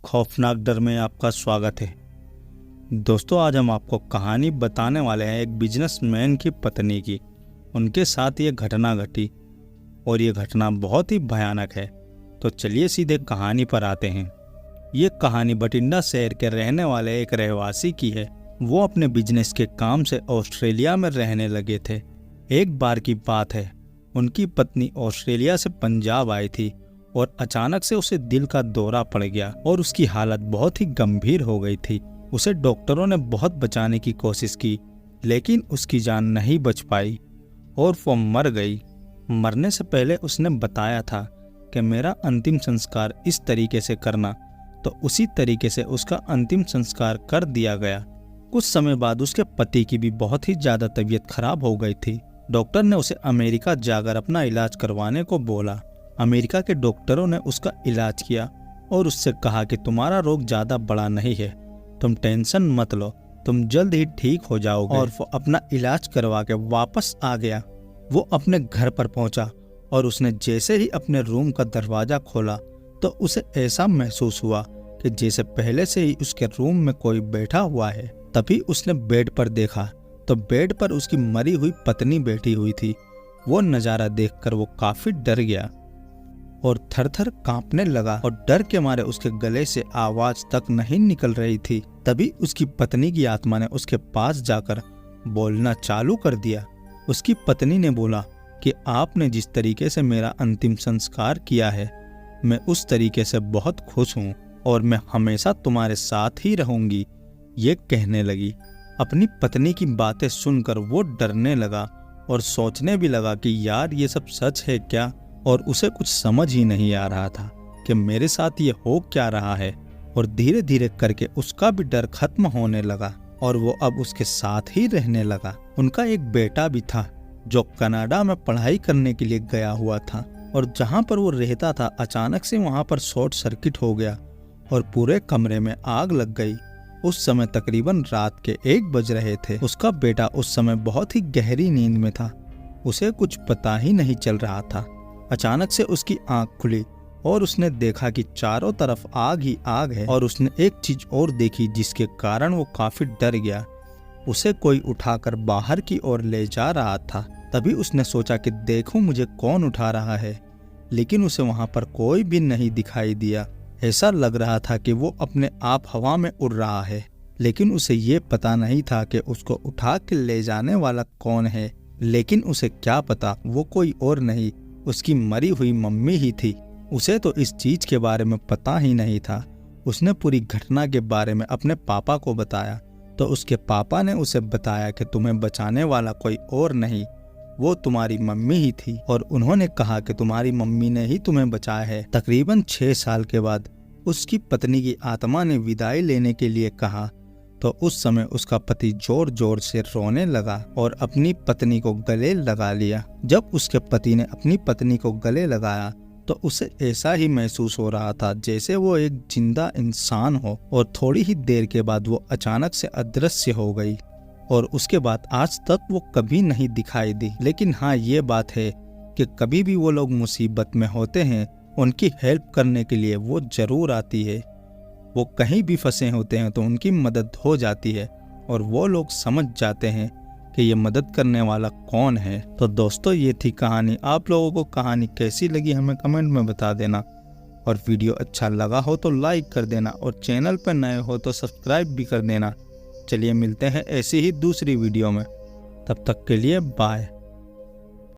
खौफनाक डर में आपका स्वागत है। दोस्तों, आज हम आपको कहानी बताने वाले हैं एक बिजनेसमैन की पत्नी की। उनके साथ ये घटना घटी और ये घटना बहुत ही भयानक है। तो चलिए सीधे कहानी पर आते हैं। ये कहानी बठिंडा शहर के रहने वाले एक रहवासी की है। वो अपने बिजनेस के काम से ऑस्ट्रेलिया में रहने लगे थे। एक बार की बात है, उनकी पत्नी ऑस्ट्रेलिया से पंजाब आई थी और अचानक से उसे दिल का दौरा पड़ गया और उसकी हालत बहुत ही गंभीर हो गई थी। उसे डॉक्टरों ने बहुत बचाने की कोशिश की, लेकिन उसकी जान नहीं बच पाई और वो मर गई। मरने से पहले उसने बताया था कि मेरा अंतिम संस्कार इस तरीके से करना, तो उसी तरीके से उसका अंतिम संस्कार कर दिया गया। कुछ समय बाद उसके पति की भी बहुत ही ज्यादा तबीयत खराब हो गई थी। डॉक्टर ने उसे अमेरिका जाकर अपना इलाज करवाने को बोला। अमेरिका के डॉक्टरों ने उसका इलाज किया और उससे कहा कि तुम्हारा रोग ज्यादा बड़ा नहीं है, तुम टेंशन मत लो, तुम जल्द ही ठीक हो जाओगे। और वो अपना इलाज करवा के वापस आ गया। वो अपने घर पर पहुंचा और उसने जैसे ही अपने रूम का दरवाजा खोला तो उसे ऐसा महसूस हुआ कि जैसे पहले से ही उसके रूम में कोई बैठा हुआ है। तभी उसने बेड पर देखा तो बेड पर उसकी मरी हुई पत्नी बैठी हुई थी। वो नज़ारा देखकर वो काफी डर गया और थर-थर कांपने लगा और डर के मारे उसके गले से आवाज तक नहीं निकल रही थी। तभी उसकी पत्नी की आत्मा ने उसके पास जाकर बोलना चालू कर दिया। उसकी पत्नी ने बोला कि आपने जिस तरीके से मेरा अंतिम संस्कार किया है, मैं उस तरीके से बहुत खुश हूँ और मैं हमेशा तुम्हारे साथ ही रहूंगी। ये कहने लगी। अपनी पत्नी की बातें सुनकर वो डरने लगा और सोचने भी लगा कि यार ये सब सच है क्या, और उसे कुछ समझ ही नहीं आ रहा था कि मेरे साथ ये हो क्या रहा है। और धीरे धीरे करके उसका भी डर खत्म होने लगा और वो अब उसके साथ ही रहने लगा। उनका एक बेटा भी था जो कनाडा में पढ़ाई करने के लिए गया हुआ था और जहाँ पर वो रहता था अचानक से वहाँ पर शॉर्ट सर्किट हो गया और पूरे कमरे में आग लग गई। उस समय तकरीबन रात के 1 बज रहे थे। उसका बेटा उस समय बहुत ही गहरी नींद में था। उसे कुछ पता ही नहीं चल रहा था। अचानक से उसकी आंख खुली और उसने देखा कि चारों तरफ आग ही आग है। और उसने एक चीज और देखी जिसके कारण वो काफी डर गया। उसे कोई उठाकर बाहर की ओर ले जा रहा था। तभी उसने सोचा कि देखूं मुझे कौन उठा रहा है, लेकिन उसे वहां पर कोई भी नहीं दिखाई दिया। ऐसा लग रहा था कि वो अपने आप हवा में उड़ रहा है, लेकिन उसे ये पता नहीं था कि उसको उठा के ले जाने वाला कौन है। लेकिन उसे क्या पता, वो कोई और नहीं, उसकी मरी हुई मम्मी ही थी। उसे तो इस चीज के बारे में पता ही नहीं था। उसने पूरी घटना के बारे में अपने पापा को बताया तो उसके पापा ने उसे बताया कि तुम्हें बचाने वाला कोई और नहीं, वो तुम्हारी मम्मी ही थी। और उन्होंने कहा कि तुम्हारी मम्मी ने ही तुम्हें बचाया है। तकरीबन 6 साल के बाद उसकी पत्नी की आत्मा ने विदाई लेने के लिए कहा तो उस समय उसका पति जोर जोर से रोने लगा और अपनी पत्नी को गले लगा लिया। जब उसके पति ने अपनी पत्नी को गले लगाया तो उसे ऐसा ही महसूस हो रहा था जैसे वो एक जिंदा इंसान हो। और थोड़ी ही देर के बाद वो अचानक से अदृश्य हो गई और उसके बाद आज तक वो कभी नहीं दिखाई दी। लेकिन हाँ, ये बात है कि कभी भी वो लोग मुसीबत में होते हैं, उनकी हेल्प करने के लिए वो जरूर आती है। वो कहीं भी फंसे होते हैं तो उनकी मदद हो जाती है और वो लोग समझ जाते हैं कि ये मदद करने वाला कौन है। तो दोस्तों, ये थी कहानी। आप लोगों को कहानी कैसी लगी हमें कमेंट में बता देना, और वीडियो अच्छा लगा हो तो लाइक कर देना और चैनल पर नए हो तो सब्सक्राइब भी कर देना। चलिए मिलते हैं ऐसी ही दूसरी वीडियो में, तब तक के लिए बाय।